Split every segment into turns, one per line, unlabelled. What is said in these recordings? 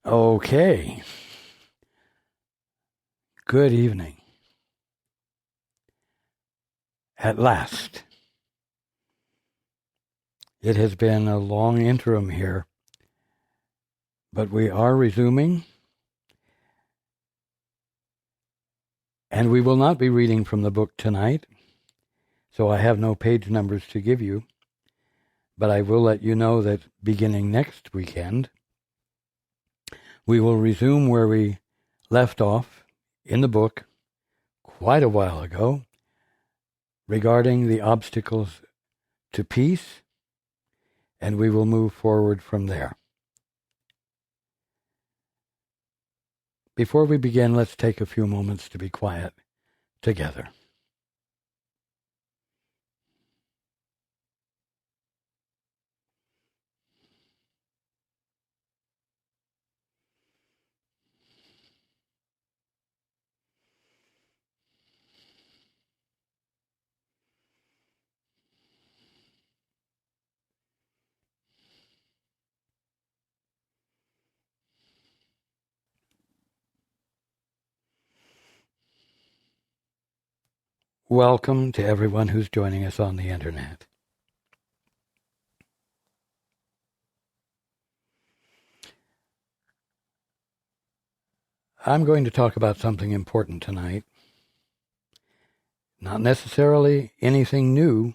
Okay. Good evening. At last. It has been a long interim here, but we are resuming, and we will not be reading from the book tonight, so I have no page numbers to give you, but I will let you know that beginning next weekend, we will resume where we left off in the book quite a while ago regarding the obstacles to peace, and we will move forward from there. Before we begin, let's take a few moments to be quiet together. Welcome to everyone who's joining us on the internet. I'm going to talk about something important tonight. Not necessarily anything new.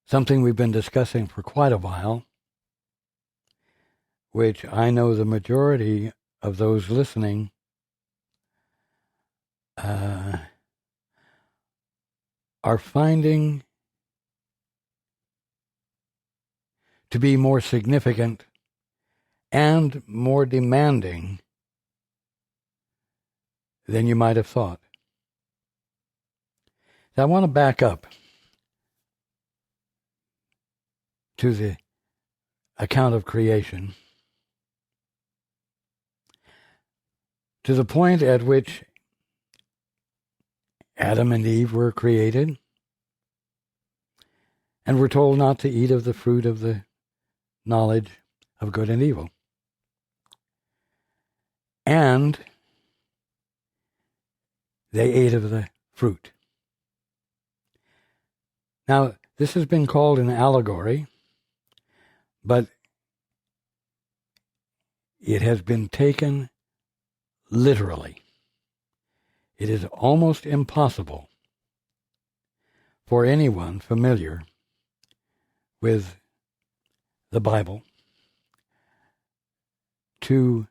Something we've been discussing for quite a while, which I know the majority of those listening are finding to be more significant and more demanding than you might have thought. Now, I want to back up to the account of creation, to the point at which Adam and Eve were created and were told not to eat of the fruit of the knowledge of good and evil. And they ate of the fruit. Now, this has been called an allegory, but it has been taken literally. It is almost impossible for anyone familiar with the Bible to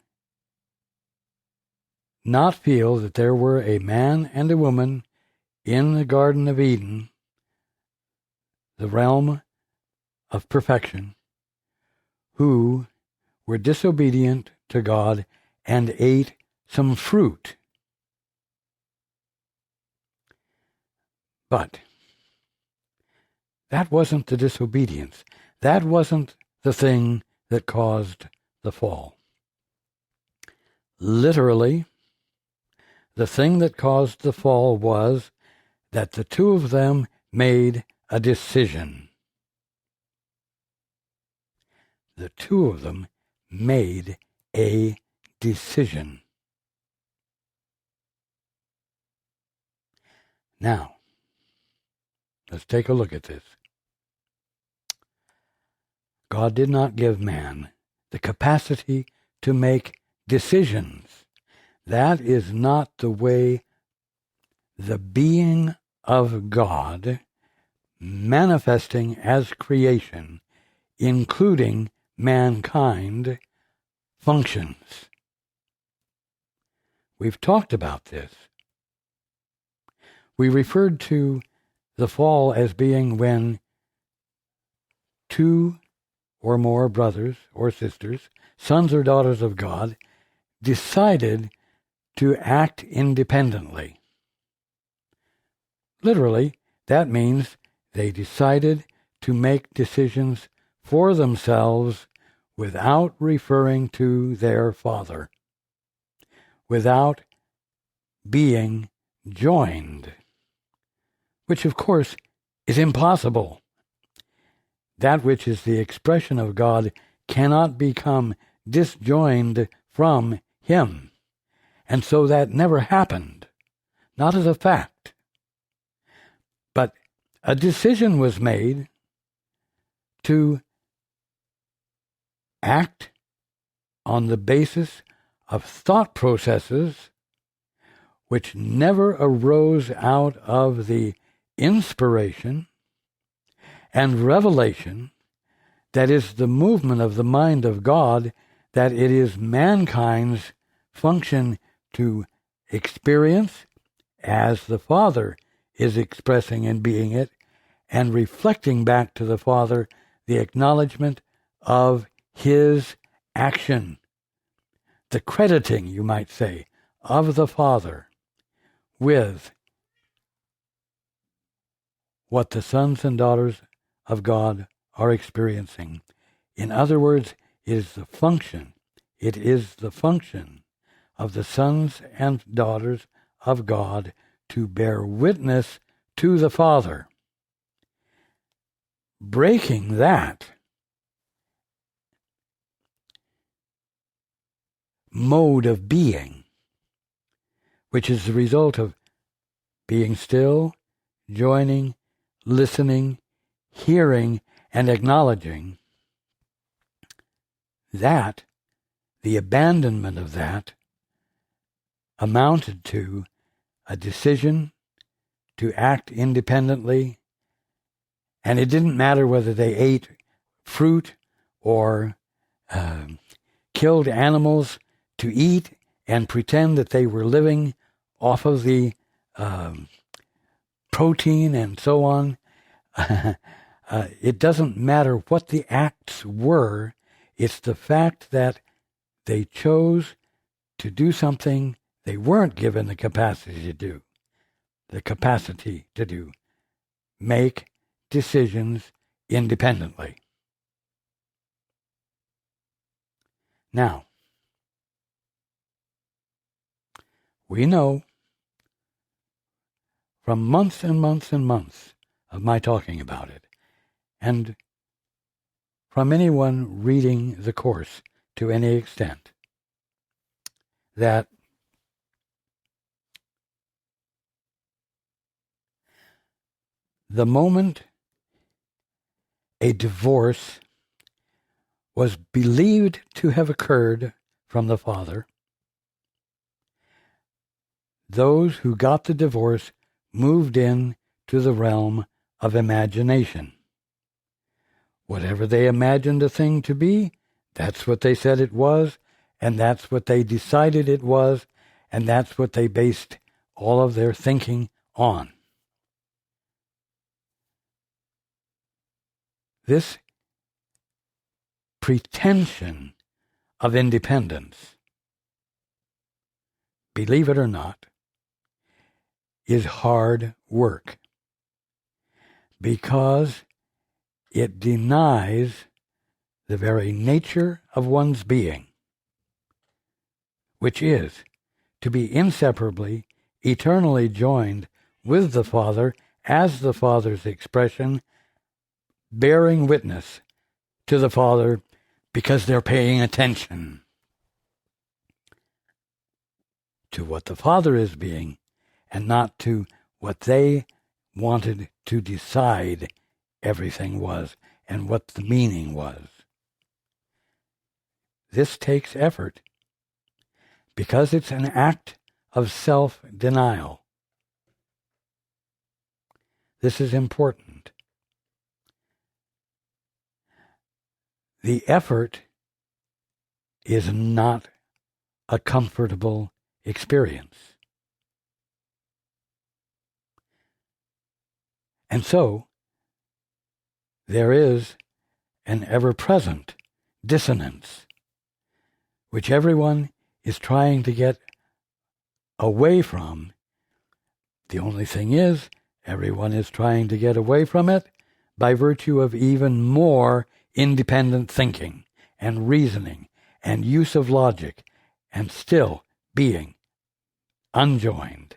not feel that there were a man and a woman in the Garden of Eden, the realm of perfection, who were disobedient to God and ate some fruit. But that wasn't the disobedience. That wasn't the thing that caused the fall. Literally, the thing that caused the fall was that the two of them made a decision. The two of them made a decision. Now, let's take a look at this. God did not give man the capacity to make decisions. That is not the way the being of God, manifesting as creation, including mankind, functions. We've talked about this. We referred to the fall as being when two or more brothers or sisters, sons or daughters of God, decided to act independently. Literally, that means they decided to make decisions for themselves without referring to their father, without being joined, which of course is impossible. That which is the expression of God cannot become disjoined from him. And so that never happened, not as a fact. But a decision was made to act on the basis of thought processes which never arose out of the inspiration and revelation that is the movement of the mind of God, that it is mankind's function to experience as the Father is expressing and being it, and reflecting back to the Father the acknowledgement of his action, the crediting, you might say, of the Father with what the sons and daughters of God are experiencing. In other words, it is the function of the sons and daughters of God to bear witness to the Father. Breaking that mode of being, which is the result of being still, joining, listening, hearing, and acknowledging, that, the abandonment of that, amounted to a decision to act independently, and it didn't matter whether they ate fruit or killed animals to eat and pretend that they were living off of the protein and so on. It doesn't matter what the acts were. It's the fact that they chose to do something they weren't given the capacity to do. Make decisions independently. Now, we know from months and months and months of my talking about it, and from anyone reading the course to any extent, that the moment a divorce was believed to have occurred from the Father, those who got the divorce moved in to the realm of imagination. Whatever they imagined a thing to be, that's what they said it was, and that's what they decided it was, and that's what they based all of their thinking on. This pretension of independence, believe it or not, is hard work, because it denies the very nature of one's being, which is to be inseparably, eternally joined with the Father as the Father's expression, bearing witness to the Father because they're paying attention to what the Father is being and not to what they wanted to decide everything was and what the meaning was. This takes effort because it's an act of self-denial. This is important. The effort is not a comfortable experience. And so, there is an ever-present dissonance, which everyone is trying to get away from. The only thing is, everyone is trying to get away from it by virtue of even more independent thinking and reasoning and use of logic, and still being unjoined,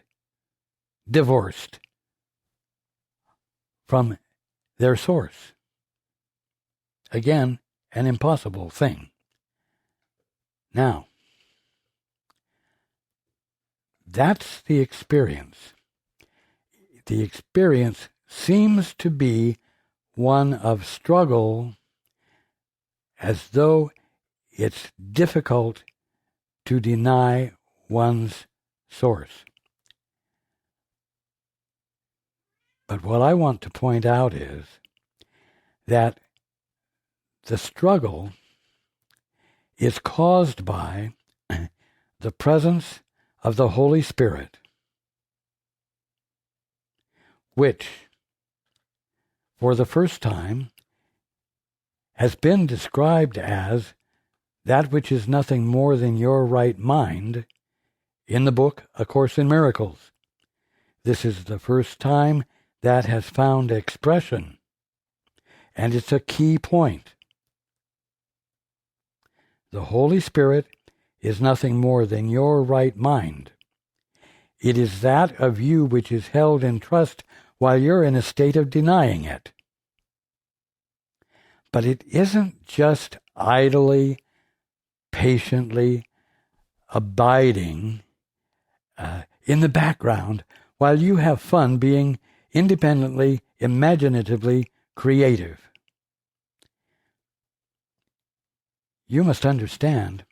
divorced from their source. Again, an impossible thing. Now, that's the experience. The experience seems to be one of struggle, as though it's difficult to deny one's source. But what I want to point out is that the struggle is caused by the presence of the Holy Spirit, which, for the first time, has been described as that which is nothing more than your right mind in the book A Course in Miracles. This is the first time that has found expression, and it's a key point. The Holy Spirit is nothing more than your right mind. It is that of you which is held in trust while you're in a state of denying it. But it isn't just idly, patiently abiding in the background while you have fun being independently, imaginatively creative. You must understand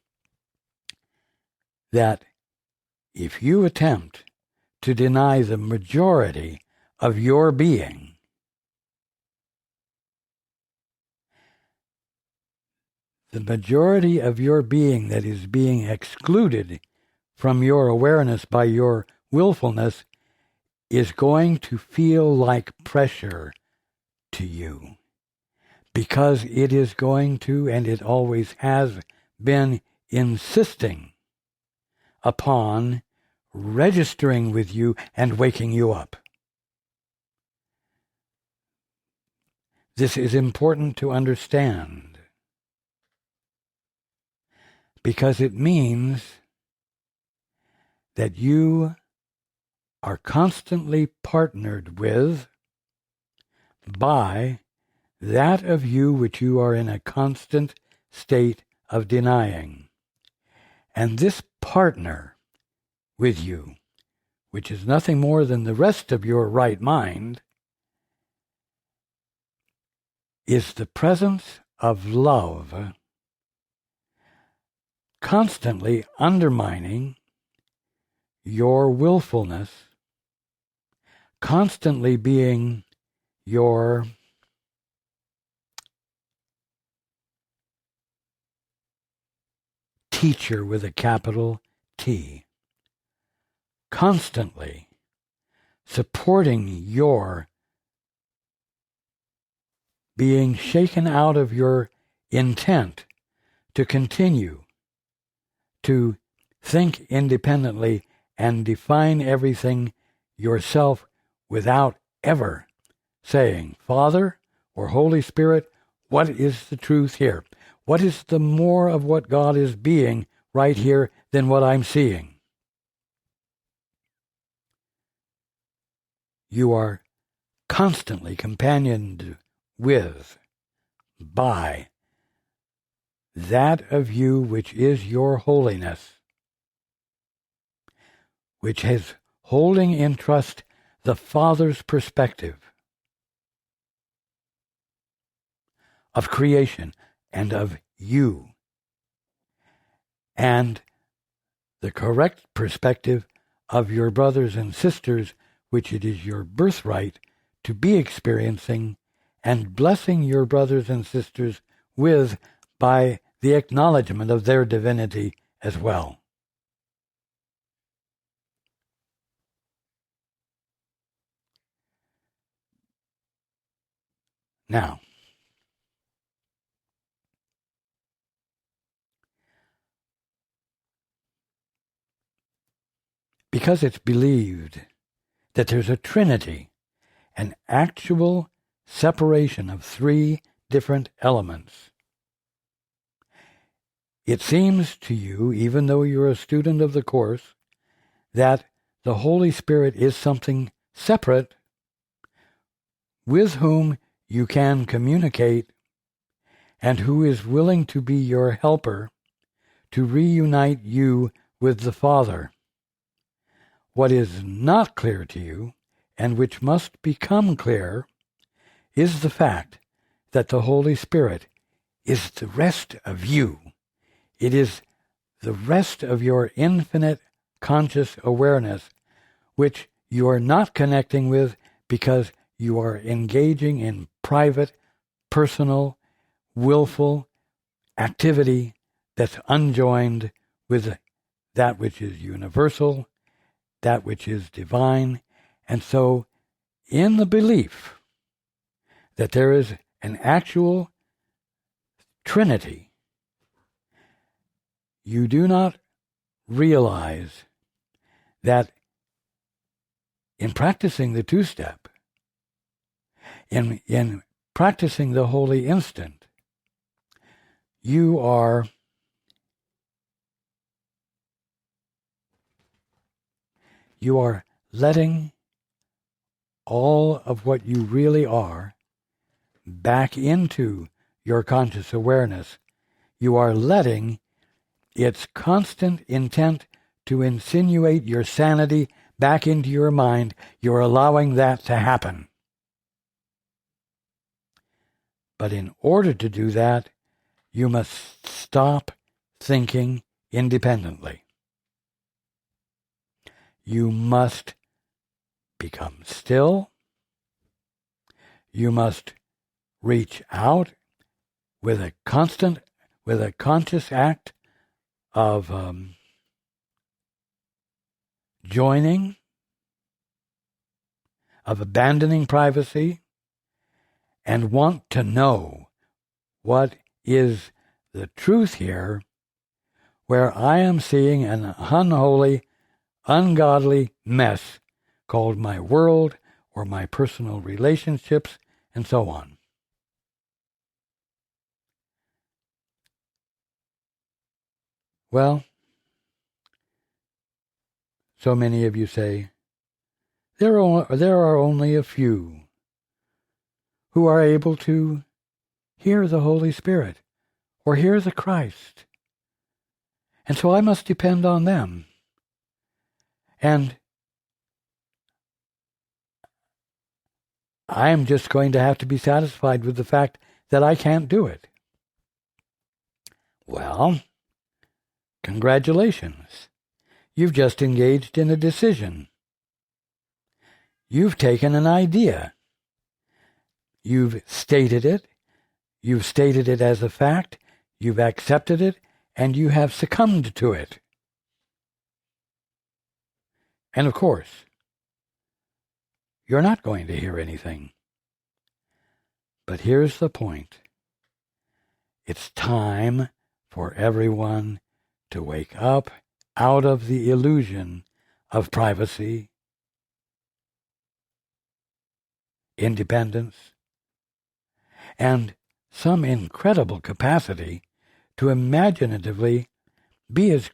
that if you attempt to deny the majority of your being, the majority of your being that is being excluded from your awareness by your willfulness is going to feel like pressure to you, because it is going to, and it always has been, insisting upon registering with you and waking you up. This is important to understand, because it means that you are constantly partnered with by that of you which you are in a constant state of denying. And this partner with you, which is nothing more than the rest of your right mind, is the presence of love, constantly undermining your willfulness, constantly being your teacher with a capital T, constantly supporting your being shaken out of your intent to continue to think independently and define everything yourself without ever saying, Father or Holy Spirit, what is the truth here? What is the more of what God is being right here than what I'm seeing? You are constantly companioned with, by, that of you which is your holiness, which is holding in trust the Father's perspective of creation and of you, and the correct perspective of your brothers and sisters, which it is your birthright to be experiencing and blessing your brothers and sisters with by the acknowledgement of their divinity as well. Now, because it's believed that there's a trinity, an actual separation of three different elements, it seems to you, even though you're a student of the Course, that the Holy Spirit is something separate with whom you can communicate and who is willing to be your helper to reunite you with the Father. What is not clear to you, and which must become clear, is the fact that the Holy Spirit is the rest of you. It is the rest of your infinite conscious awareness, which you are not connecting with because you are engaging in private, personal, willful activity that's unjoined with that which is universal, that which is divine. And so, in the belief that there is an actual Trinity, you do not realize that in practicing the two-step, in practicing the holy instant, you are letting all of what you really are back into your conscious awareness. You are letting its constant intent to insinuate your sanity back into your mind. You're allowing that to happen. But in order to do that, you must stop thinking independently. You must become still. You must reach out with a conscious act of joining, of abandoning privacy, and want to know what is the truth here, where I am seeing an unholy, ungodly mess called my world or my personal relationships and so on. Well, so many of you say, there are only a few who are able to hear the Holy Spirit or hear the Christ, and so I must depend on them. And I am just going to have to be satisfied with the fact that I can't do it. Well, congratulations. You've just engaged in a decision. You've taken an idea. You've stated it. You've stated it as a fact. You've accepted it, and you have succumbed to it. And of course, you're not going to hear anything. But here's the point. It's time for everyone to wake up out of the illusion of privacy, independence, and some incredible capacity to imaginatively be as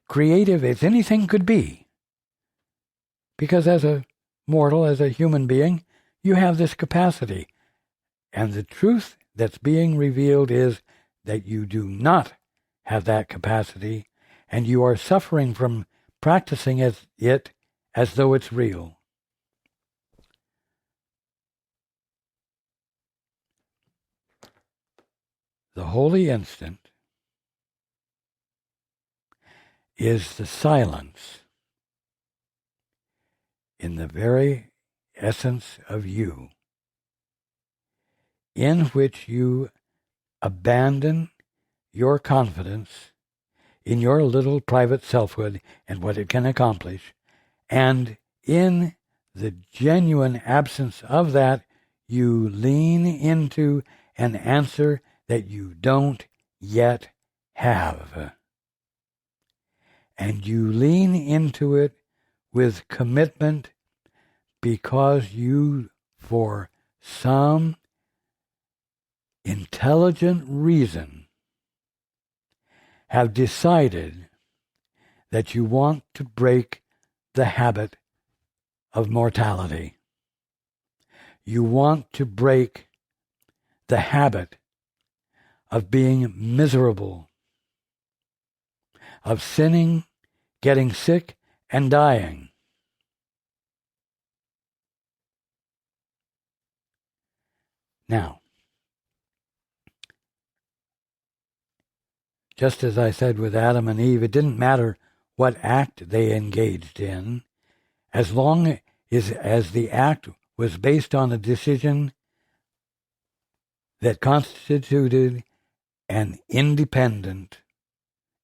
creative as anything could be. Because as a mortal, as a human being, you have this capacity. And the truth that's being revealed is that you do not have that capacity, and you are suffering from practicing it as though it's real. The holy instant is the silence in the very essence of you, in which you abandon your confidence in your little private selfhood and what it can accomplish, and in the genuine absence of that, you lean into an answer that you don't yet have. And you lean into it with commitment because you, for some intelligent reason, have decided that you want to break the habit of mortality. You want to break the habit of being miserable, of sinning, getting sick, and dying. Now, just as I said with Adam and Eve, it didn't matter what act they engaged in, as long as the act was based on a decision that constituted an independent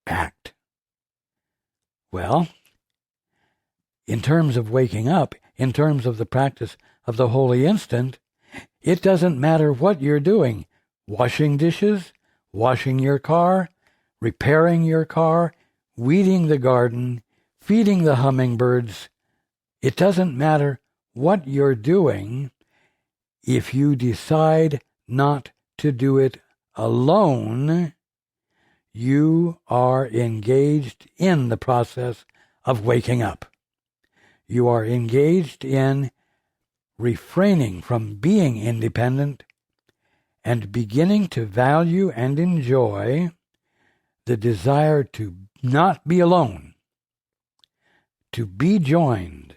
act. Well, in terms of waking up, in terms of the practice of the holy instant, it doesn't matter what you're doing. Washing dishes, washing your car, repairing your car, weeding the garden, feeding the hummingbirds. It doesn't matter what you're doing if you decide not to do it alone. You are engaged in the process of waking up. You are engaged in refraining from being independent and beginning to value and enjoy the desire to not be alone, to be joined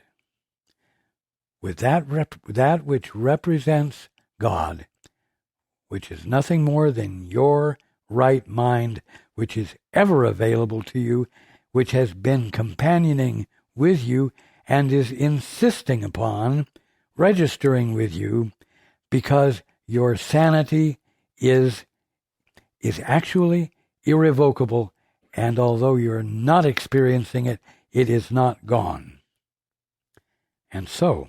with that which represents God, which is nothing more than your right mind, which is ever available to you, which has been companioning with you and is insisting upon registering with you, because your sanity is actually irrevocable, and although you're not experiencing it, it is not gone. And so,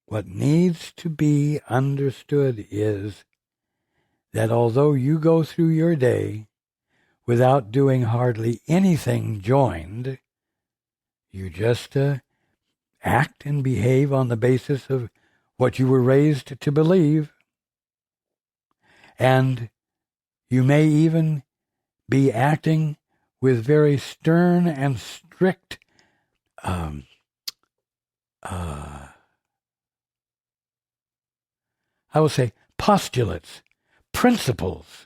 what needs to be understood is that although you go through your day without doing hardly anything joined, you just act and behave on the basis of what you were raised to believe. And you may even be acting with very stern and strict I will say postulates, principles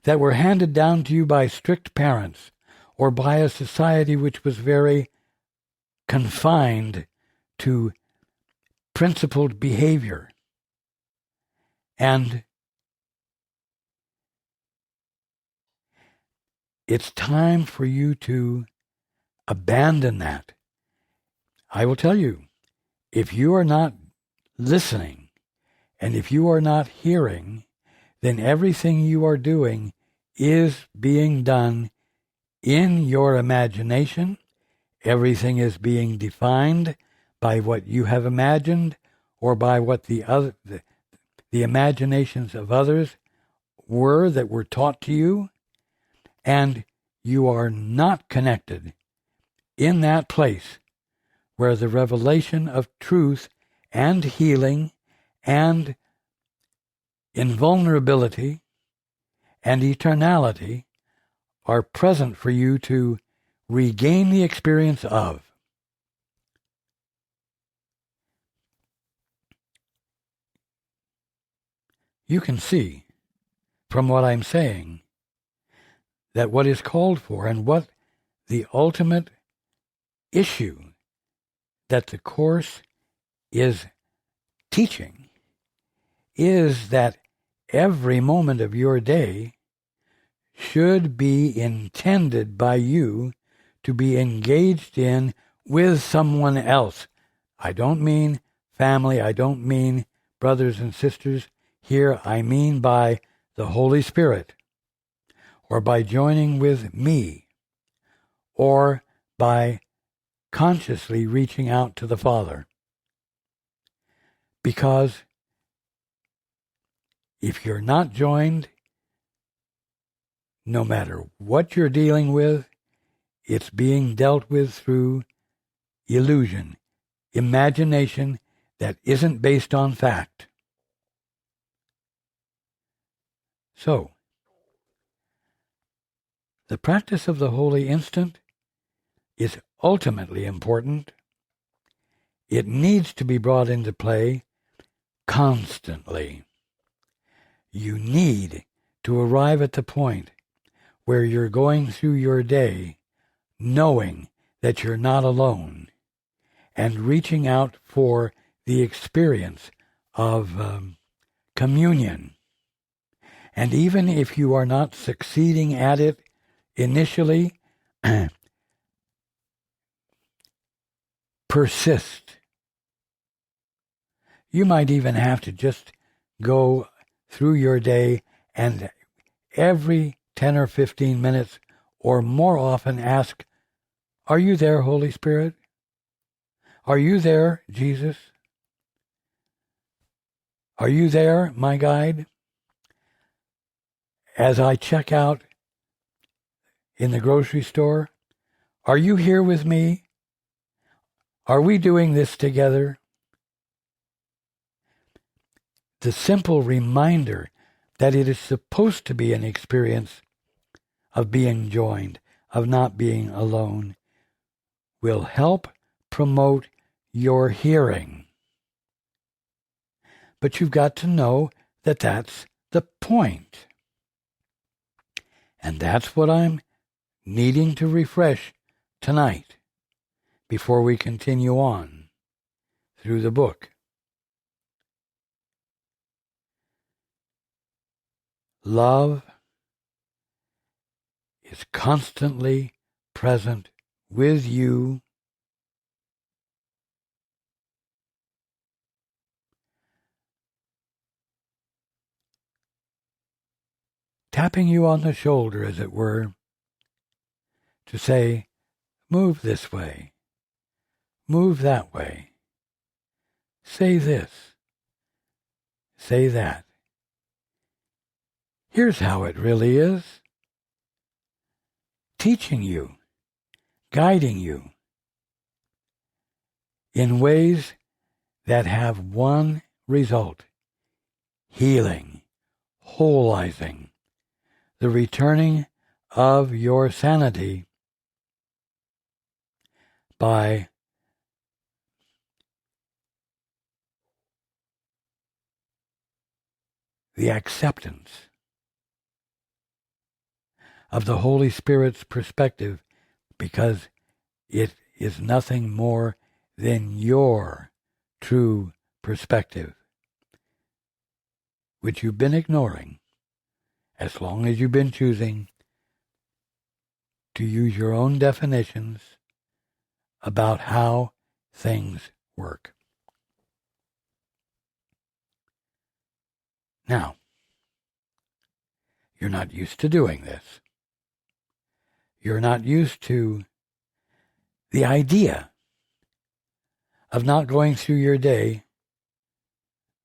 that were handed down to you by strict parents or by a society which was very confined to principled behavior. And it's time for you to abandon that. I will tell you, if you are not listening and if you are not hearing, then everything you are doing is being done in your imagination. Everything is being defined by what you have imagined or by what the imaginations of others were that were taught to you, and you are not connected in that place where the revelation of truth and healing and invulnerability and eternality are present for you to regain the experience of. You can see from what I'm saying that what is called for and what the ultimate issue that the Course is teaching is that every moment of your day should be intended by you to be engaged in with someone else. I don't mean family, I don't mean brothers and sisters. Here I mean by the Holy Spirit, or by joining with me, or by consciously reaching out to the Father. Because if you're not joined, no matter what you're dealing with, it's being dealt with through illusion, imagination that isn't based on fact. So, the practice of the holy instant is ultimately important. It needs to be brought into play constantly. you need to arrive at the point where you're going through your day knowing that you're not alone and reaching out for the experience of communion. And even if you are not succeeding at it initially, persist. You might even have to just go through your day and every 10 or 15 minutes or more often ask, "Are you there, Holy Spirit? Are you there, Jesus? Are you there, my guide? As I check out in the grocery store, are you here with me? Are we doing this together?" The simple reminder that it is supposed to be an experience of being joined, of not being alone, will help promote your hearing. But you've got to know that that's the point. And that's what I'm needing to refresh tonight before we continue on through the book. Love is constantly present with you, tapping you on the shoulder, as it were, to say, move this way, move that way, say this, say that. Here's how it really is. Teaching you, guiding you in ways that have one result: healing, wholizing, the returning of your sanity by the acceptance of the Holy Spirit's perspective, because it is nothing more than your true perspective, which you've been ignoring as long as you've been choosing to use your own definitions about how things work. Now, you're not used to doing this. You're not used to the idea of not going through your day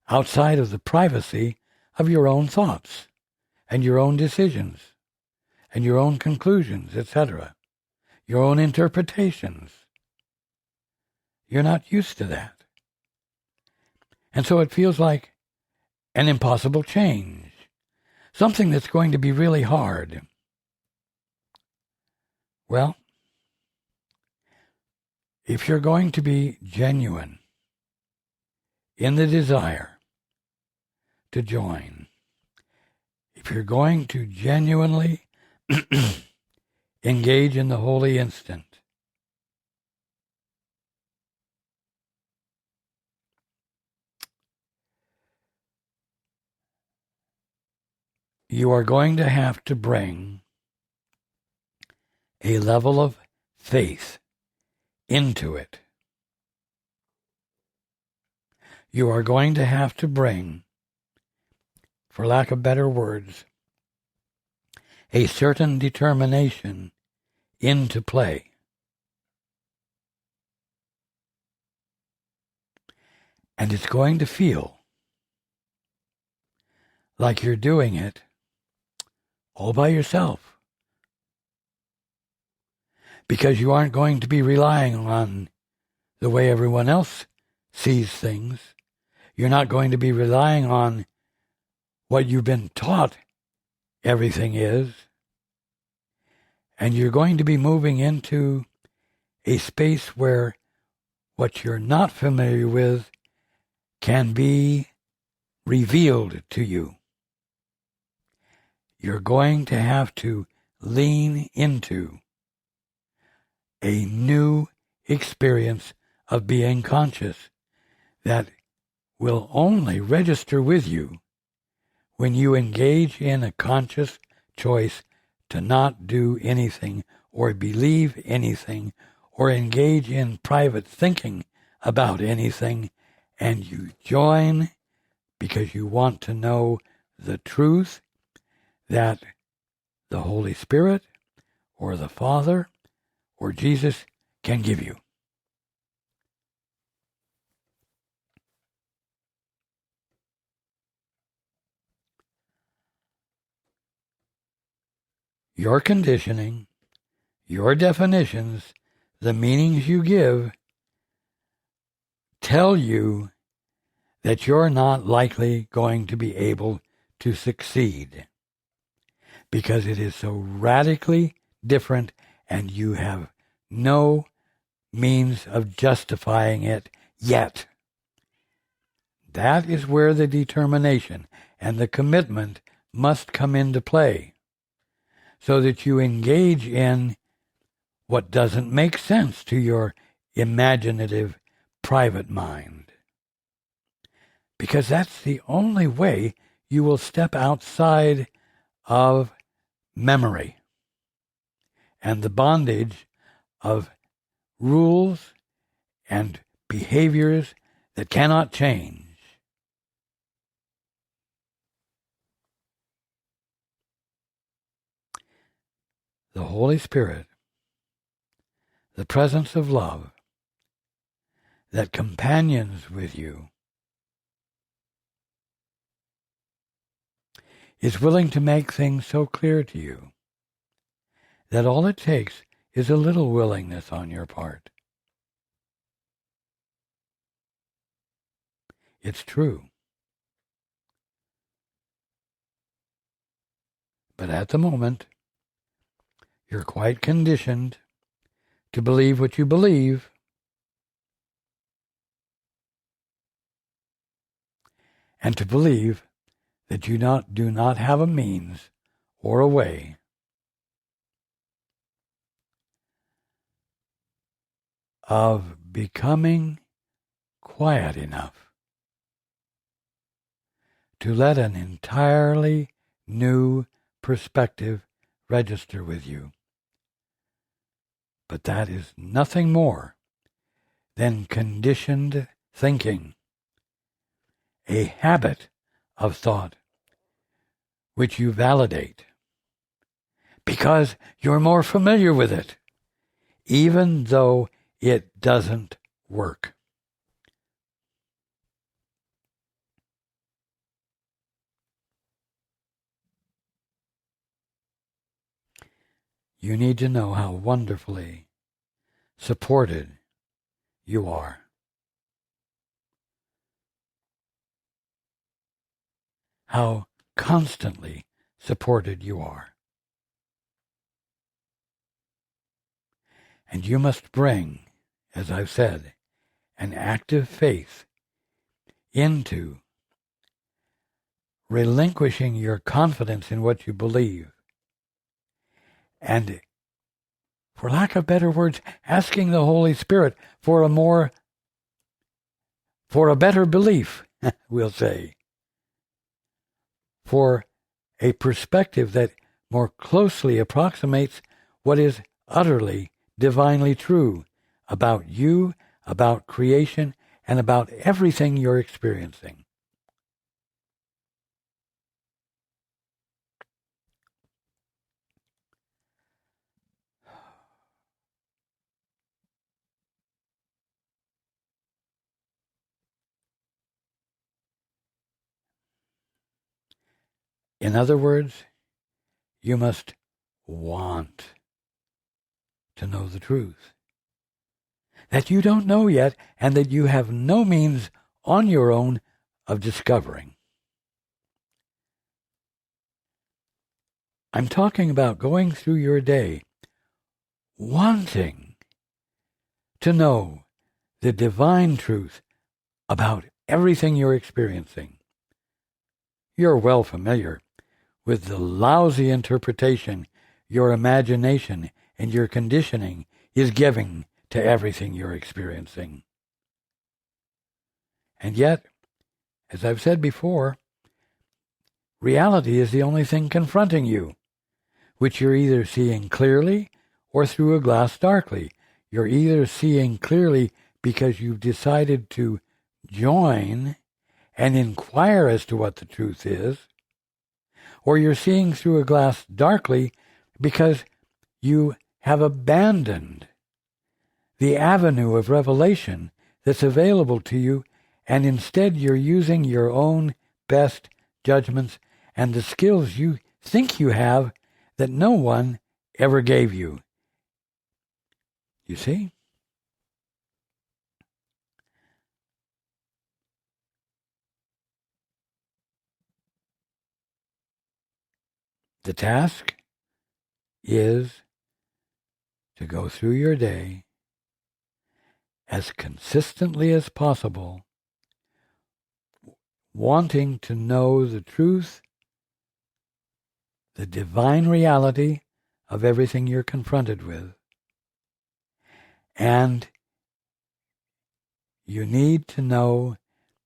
outside of the privacy of your own thoughts and your own decisions and your own conclusions, etc., your own interpretations. You're not used to that. And so it feels like an impossible change, something that's going to be really hard. Well, if you're going to be genuine in the desire to join, if you're going to genuinely engage in the holy instant, you are going to have to bring a level of faith into it. You are going to have to bring, for lack of better words, a certain determination into play. And it's going to feel like you're doing it all by yourself, because you aren't going to be relying on the way everyone else sees things. You're not going to be relying on what you've been taught everything is. And you're going to be moving into a space where what you're not familiar with can be revealed to you. you're going to have to lean into a new experience of being conscious that will only register with you when you engage in a conscious choice to not do anything or believe anything or engage in private thinking about anything, and you join because you want to know the truth that the Holy Spirit or the Father or Jesus can give you. Your conditioning, your definitions, the meanings you give, tell you that you're not likely going to be able to succeed because it is so radically different and you have no means of justifying it yet. That is where the determination and the commitment must come into play, so that you engage in what doesn't make sense to your imaginative private mind. Because that's the only way you will step outside of memory and the bondage of rules and behaviors that cannot change. The Holy Spirit, the presence of love that companions with you, is willing to make things so clear to you that all it takes is a little willingness on your part. It's true. But at the moment, you're quite conditioned to believe what you believe, and to believe that you do not have a means or a way of becoming quiet enough to let an entirely new perspective register with you. But that is nothing more than conditioned thinking, a habit of thought which you validate because you're more familiar with it, even though it doesn't work. You need to know how wonderfully supported you are. How constantly supported you are. And you must bring, as I've said, an active faith into relinquishing your confidence in what you believe. And, for lack of better words, asking the Holy Spirit for a better belief, we'll say. For a perspective that more closely approximates what is utterly, divinely true about you, about creation, and about everything you're experiencing. In other words, you must want to know the truth that you don't know yet and that you have no means on your own of discovering. I'm talking about going through your day wanting to know the divine truth about everything you're experiencing. You're well familiar with the lousy interpretation your imagination and your conditioning is giving to everything you're experiencing. And yet, as I've said before, reality is the only thing confronting you, which you're either seeing clearly or through a glass darkly. You're either seeing clearly because you've decided to join and inquire as to what the truth is, or you're seeing through a glass darkly because you have abandoned the avenue of revelation that's available to you, and instead you're using your own best judgments and the skills you think you have that no one ever gave you. You see? The task is to go through your day as consistently as possible, wanting to know the truth, the divine reality of everything you're confronted with. And you need to know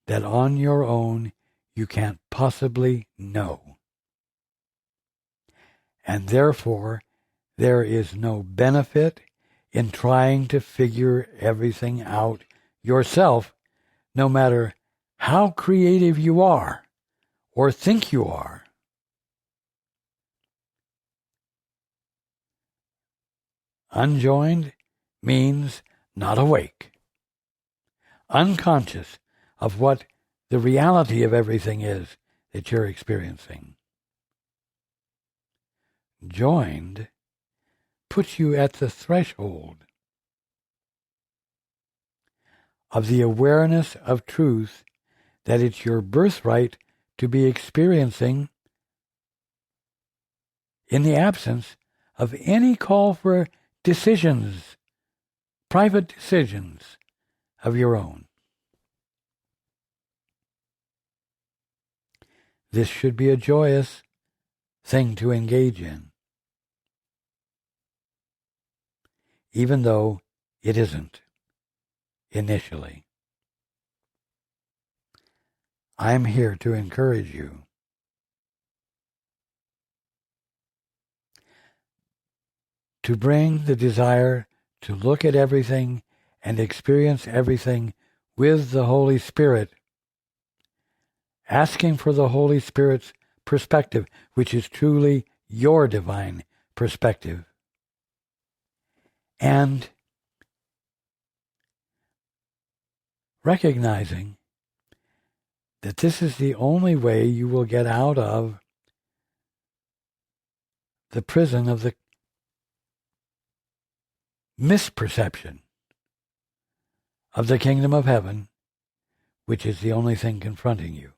that on your own you can't possibly know. And therefore, there is no benefit in trying to figure everything out yourself, no matter how creative you are or think you are. Unjoined means not awake, unconscious of what the reality of everything is that you're experiencing. Joined puts you at the threshold of the awareness of truth that it's your birthright to be experiencing in the absence of any call for decisions, private decisions of your own. This should be a joyous thing to engage in, even though it isn't initially. I'm here to encourage you. To bring the desire to look at everything and experience everything with the Holy Spirit, asking for the Holy Spirit's perspective, which is truly your divine perspective. And recognizing that this is the only way you will get out of the prison of the misperception of the kingdom of heaven, which is the only thing confronting you.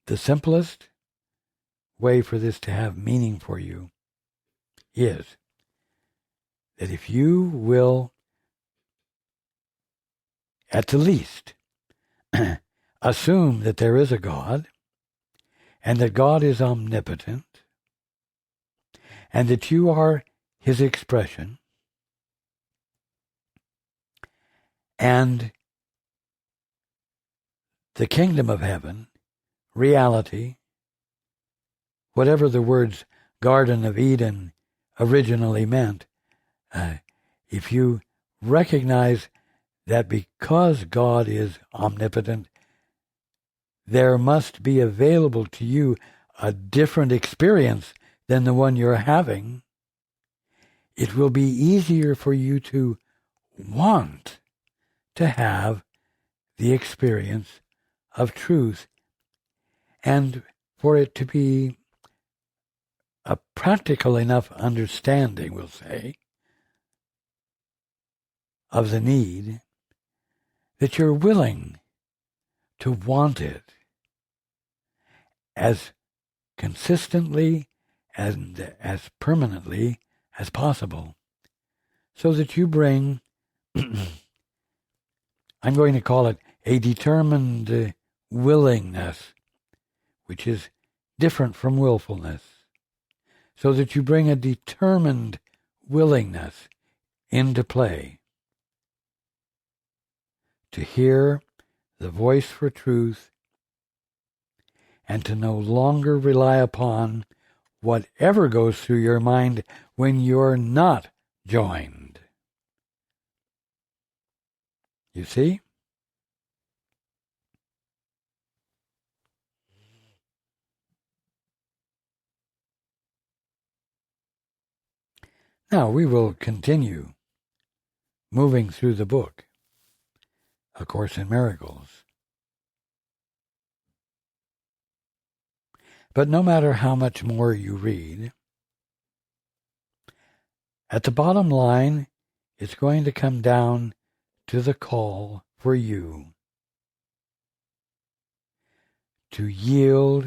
The simplest way for this to have meaning for you is that if you will, at the least, assume that there is a God, and that God is omnipotent, and that you are his expression, and the kingdom of heaven, reality, whatever the words Garden of Eden originally meant, if you recognize that because God is omnipotent, there must be available to you a different experience than the one you're having, it will be easier for you to want to have the experience of truth, and for it to be a practical enough understanding, we'll say, of the need that you're willing to want it as consistently and as permanently as possible, so that you bring I'm going to call it a determined willingness, which is different from willfulness, so that you bring a determined willingness into play to hear the voice for truth and to no longer rely upon whatever goes through your mind when you're not joined. You see? Now we will continue moving through the book, A Course in Miracles. But no matter how much more you read, at the bottom line, it's going to come down to the call for you to yield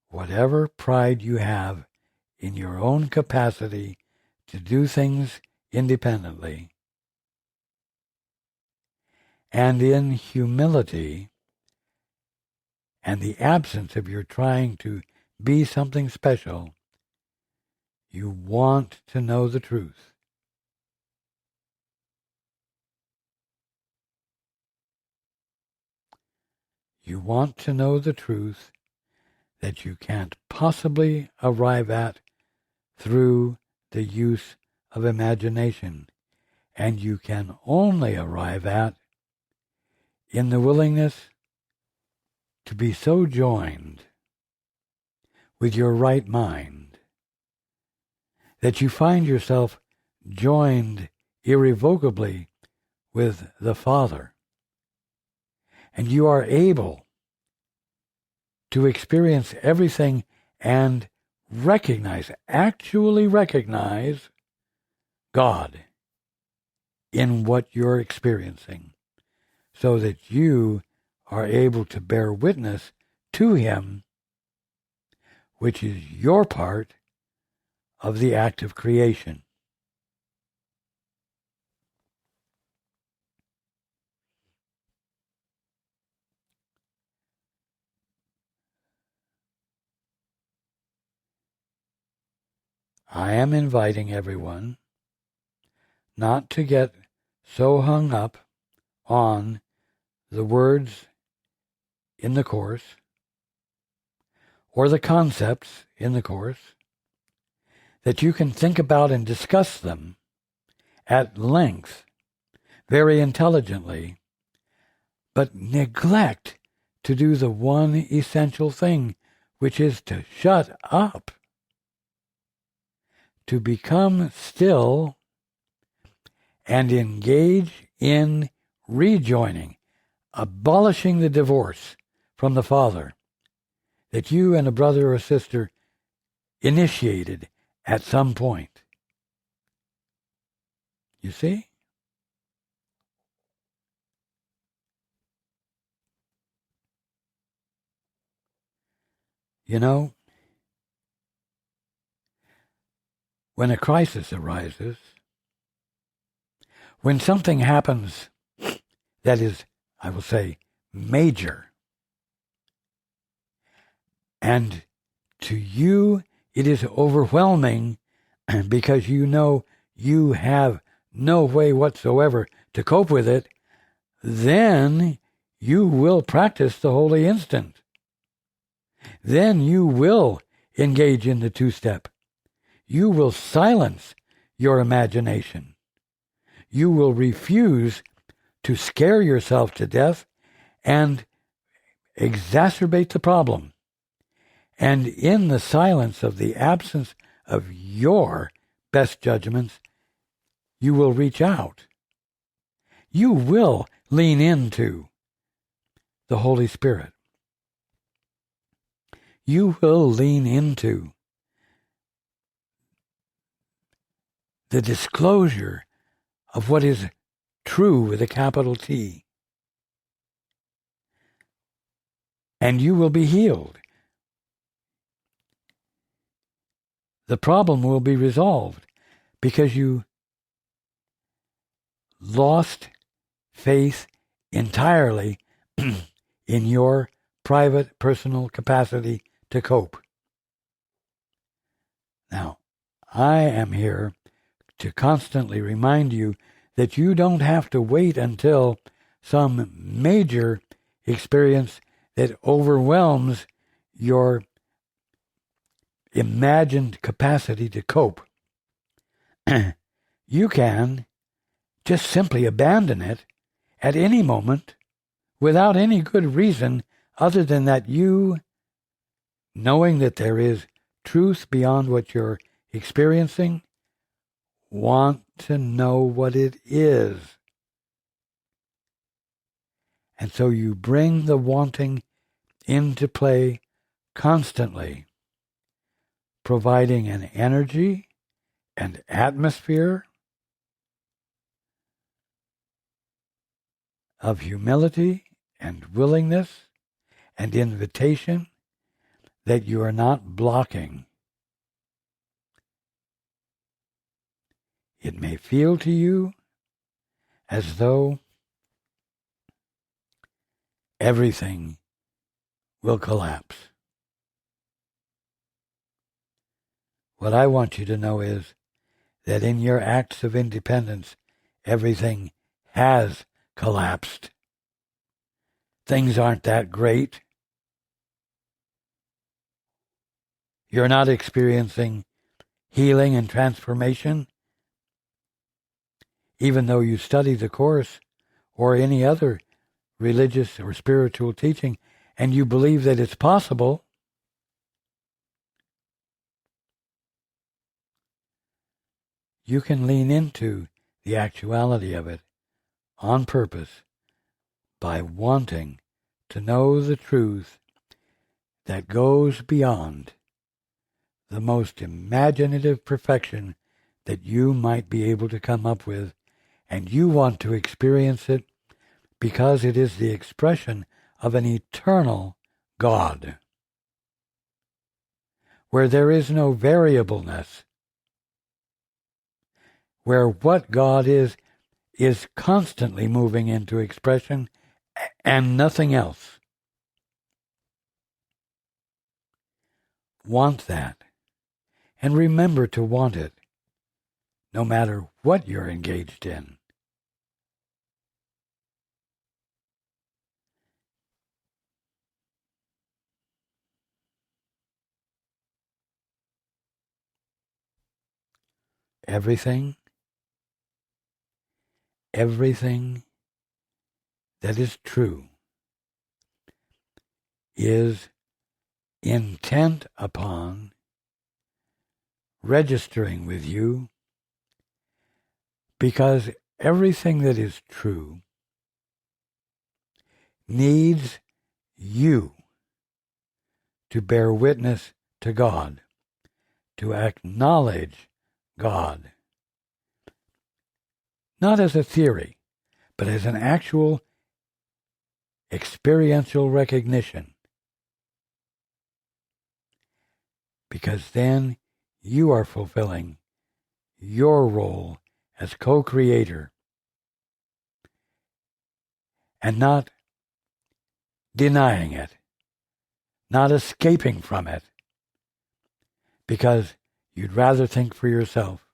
whatever pride you have in your own capacity to do things independently, and in humility and the absence of your trying to be something special, you want to know the truth. You want to know the truth that you can't possibly arrive at through the use of imagination, and you can only arrive at in the willingness to be so joined with your right mind that you find yourself joined irrevocably with the Father, and you are able to experience everything and actually recognize God in what you're experiencing, so that you are able to bear witness to Him, which is your part of the act of creation. I am inviting everyone not to get so hung up on the words in the Course or the concepts in the Course, that you can think about and discuss them at length, very intelligently, but neglect to do the one essential thing, which is to shut up, to become still and engage in rejoining, abolishing the divorce from the Father that you and a brother or sister initiated at some point. You see? You know, when a crisis arises, when something happens that is, I will say, major, and to you it is overwhelming because you know you have no way whatsoever to cope with it, then you will practice the holy instant. Then you will engage in the two-step. You will silence your imagination. You will refuse to scare yourself to death and exacerbate the problem. And in the silence of the absence of your best judgments, you will reach out. You will lean into the Holy Spirit. You will lean into the disclosure of what is true with a capital T. And you will be healed. The problem will be resolved because you lost faith entirely in your private, personal capacity to cope. Now, I am here to constantly remind you that you don't have to wait until some major experience that overwhelms your imagined capacity to cope. You can just simply abandon it at any moment without any good reason other than that you, knowing that there is truth beyond what you're experiencing, want to know what it is. And so you bring the wanting into play constantly, providing an energy and atmosphere of humility and willingness and invitation that you are not blocking. It may feel to you as though everything will collapse. What I want you to know is that in your acts of independence, everything has collapsed. Things aren't that great. You're not experiencing healing and transformation, even though you study the Course or any other religious or spiritual teaching, and you believe that it's possible. You can lean into the actuality of it on purpose by wanting to know the truth that goes beyond the most imaginative perfection that you might be able to come up with, and you want to experience it because it is the expression of an eternal God, where there is no variableness, where what God is constantly moving into expression and nothing else. Want that, and remember to want it, no matter what you're engaged in. Everything that is true is intent upon registering with you, because everything that is true needs you to bear witness to God, to acknowledge God, not as a theory, but as an actual experiential recognition. Because then you are fulfilling your role as co-creator and not denying it, not escaping from it, because you'd rather think for yourself.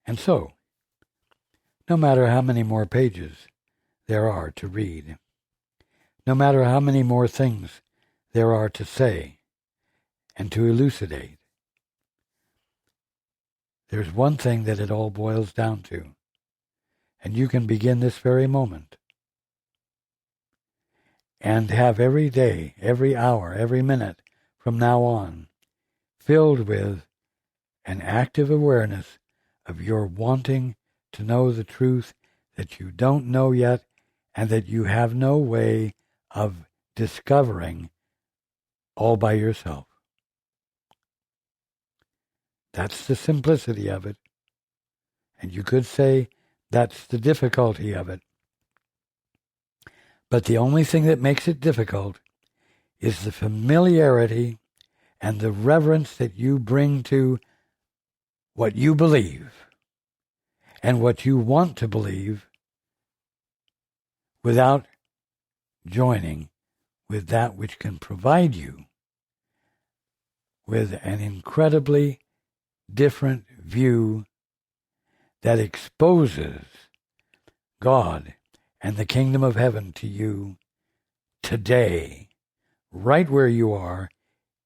And so, no matter how many more pages there are to read, no matter how many more things there are to say and to elucidate, there's one thing that it all boils down to, and you can begin this very moment and have every day, every hour, every minute from now on filled with an active awareness of your wanting to know the truth that you don't know yet and that you have no way of discovering all by yourself. That's the simplicity of it. And you could say that's the difficulty of it. But the only thing that makes it difficult is the familiarity and the reverence that you bring to what you believe and what you want to believe without joining with that which can provide you with an incredibly different view that exposes God and the kingdom of heaven to you today, right where you are,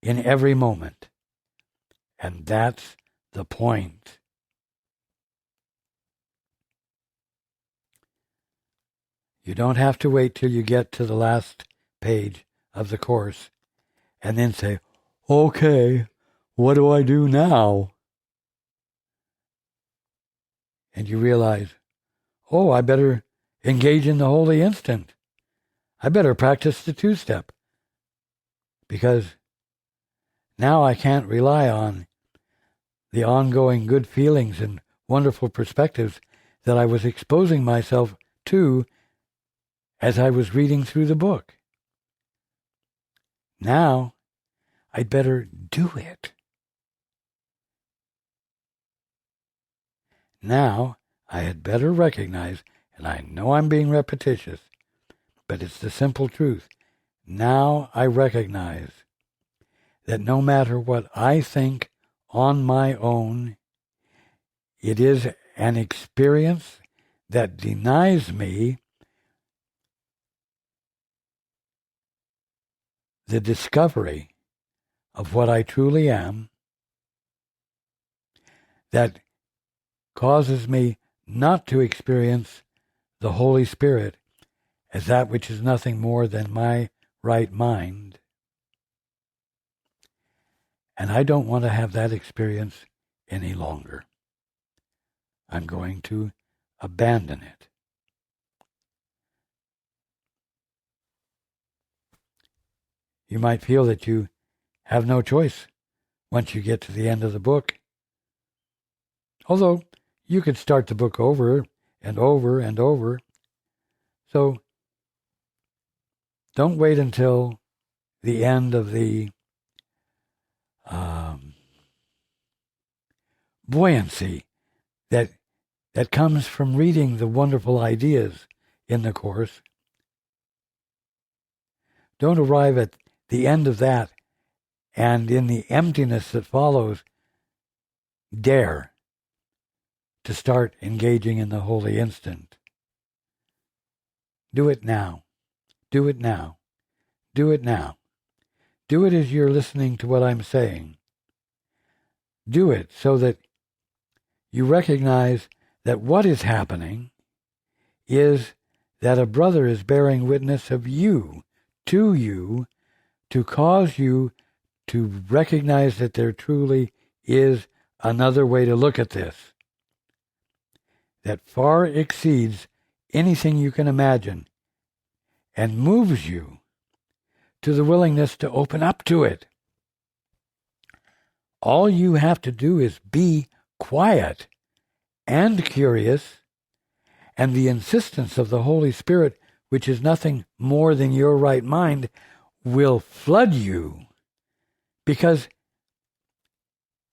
in every moment. And that's the point. You don't have to wait till you get to the last page of the course and then say, okay, what do I do now? And you realize, oh, I better engage in the holy instant. I better practice the two-step, because now I can't rely on the ongoing good feelings and wonderful perspectives that I was exposing myself to as I was reading through the book. Now, I'd better do it. Now, I had better recognize, and I know I'm being repetitious, but it's the simple truth. Now I recognize that no matter what I think on my own, it is an experience that denies me the discovery of what I truly am, that causes me not to experience the Holy Spirit as that which is nothing more than my right mind. And I don't want to have that experience any longer. I'm going to abandon it. You might feel that you have no choice once you get to the end of the book. Although you could start the book over and over and over. So don't wait until the end of the buoyancy that comes from reading the wonderful ideas in the Course. Don't arrive at the end of that, and in the emptiness that follows, dare to start engaging in the holy instant. Do it now. Do it now. Do it now. Do it as you're listening to what I'm saying. Do it so that you recognize that what is happening is that a brother is bearing witness of you, to cause you to recognize that there truly is another way to look at this that far exceeds anything you can imagine and moves you to the willingness to open up to it. All you have to do is be quiet and curious, and the insistence of the Holy Spirit, which is nothing more than your right mind, will flood you, because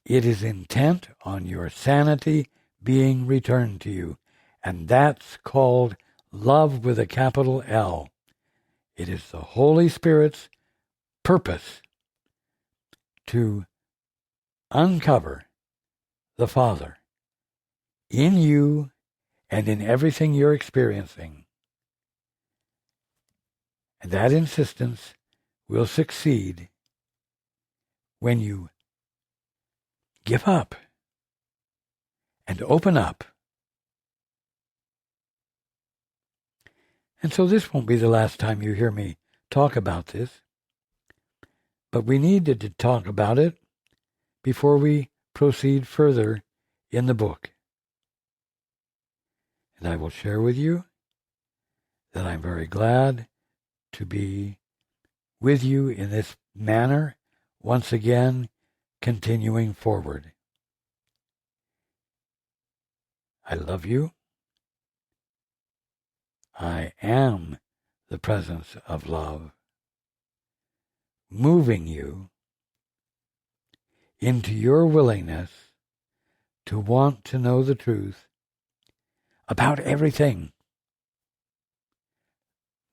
it is intent on your sanity being returned to you. And that's called love with a capital L. It is the Holy Spirit's purpose to uncover the Father in you and in everything you're experiencing. And that insistence will succeed when you give up and open up. And so this won't be the last time you hear me talk about this, but we needed to talk about it before we proceed further in the book. And I will share with you that I'm very glad to be with you in this manner, once again, continuing forward. I love you. I am the presence of love, moving you into your willingness to want to know the truth about everything,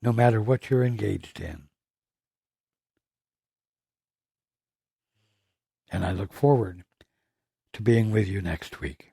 no matter what you're engaged in. And I look forward to being with you next week.